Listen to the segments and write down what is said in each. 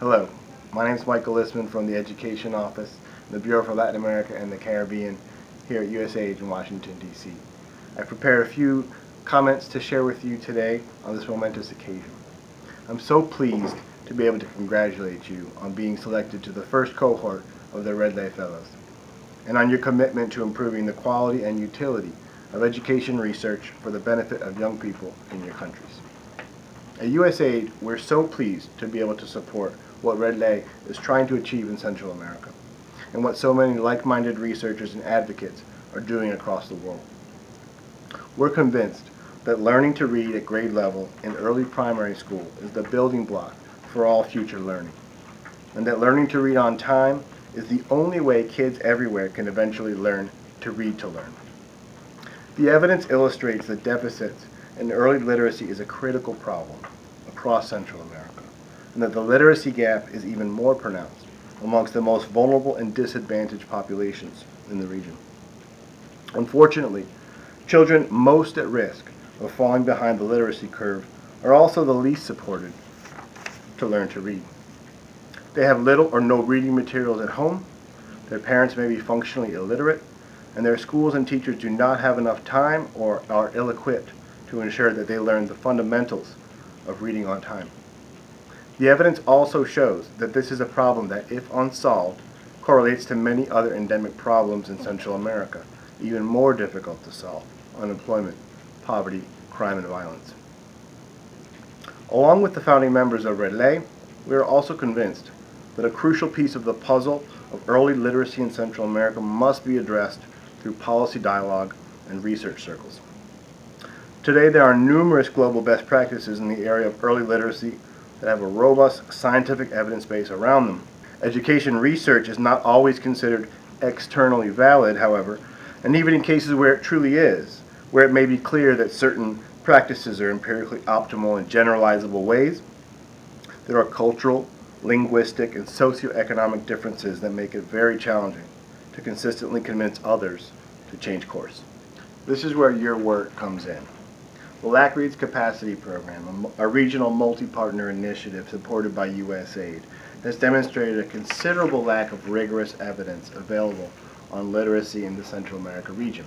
Hello, my name is Michael Listman from the Education Office in the Bureau for Latin America and the Caribbean here at USAID in Washington, D.C. I've prepared a few comments to share with you today on this momentous occasion. I'm so pleased to be able to congratulate you on being selected to the first cohort of the RedLEI Fellows, and on your commitment to improving the quality and utility of education research for the benefit of young people in your countries. At USAID, we're so pleased to be able to support what RedLEI is trying to achieve in Central America, and what so many like-minded researchers and advocates are doing across the world. We're convinced that learning to read at grade level in early primary school is the building block for all future learning, and that learning to read on time is the only way kids everywhere can eventually learn to read to learn. The evidence illustrates that deficits in early literacy is a critical problem across Central America, and that the literacy gap is even more pronounced amongst the most vulnerable and disadvantaged populations in the region. Unfortunately, children most at risk of falling behind the literacy curve are also the least supported to learn to read. They have little or no reading materials at home, their parents may be functionally illiterate, and their schools and teachers do not have enough time or are ill-equipped to ensure that they learn the fundamentals of reading on time. The evidence also shows that this is a problem that, if unsolved, correlates to many other endemic problems in Central America, even more difficult to solve: unemployment, poverty, crime, and violence. Along with the founding members of RedLEI, we are also convinced that a crucial piece of the puzzle of early literacy in Central America must be addressed through policy dialogue and research circles. Today, there are numerous global best practices in the area of early literacy that have a robust scientific evidence base around them. Education research is not always considered externally valid, however, and even in cases where it truly is, where it may be clear that certain practices are empirically optimal in generalizable ways, there are cultural, linguistic, and socioeconomic differences that make it very challenging to consistently convince others to change course. This is where your work comes in. The LAC-READ's Capacity Program, a regional multi-partner initiative supported by USAID, has demonstrated a considerable lack of rigorous evidence available on literacy in the Central America region.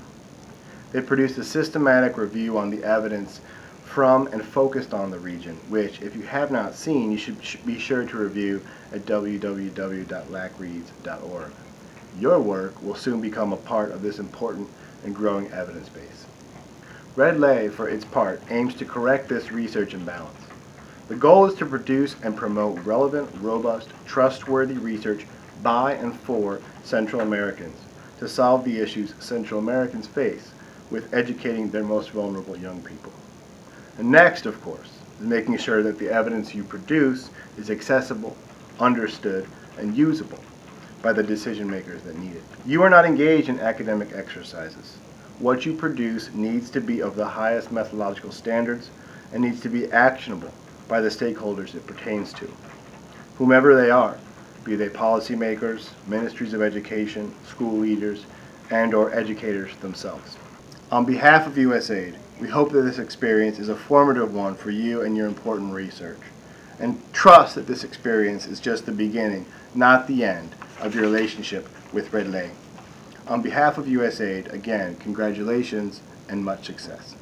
They produced a systematic review on the evidence from and focused on the region, which, if you have not seen, you should be sure to review at www.lacreads.org. Your work will soon become a part of this important and growing evidence base. RedLEI, for its part, aims to correct this research imbalance. The goal is to produce and promote relevant, robust, trustworthy research by and for Central Americans to solve the issues Central Americans face with educating their most vulnerable young people. And next, of course, is making sure that the evidence you produce is accessible, understood, and usable by the decision makers that need it. You are not engaged in academic exercises. What you produce needs to be of the highest methodological standards and needs to be actionable by the stakeholders it pertains to, whomever they are, be they policymakers, ministries of education, school leaders, and/or educators themselves. On behalf of USAID, we hope that this experience is a formative one for you and your important research, and trust that this experience is just the beginning, not the end, of your relationship with RedLEI. On behalf of USAID, again, congratulations and much success.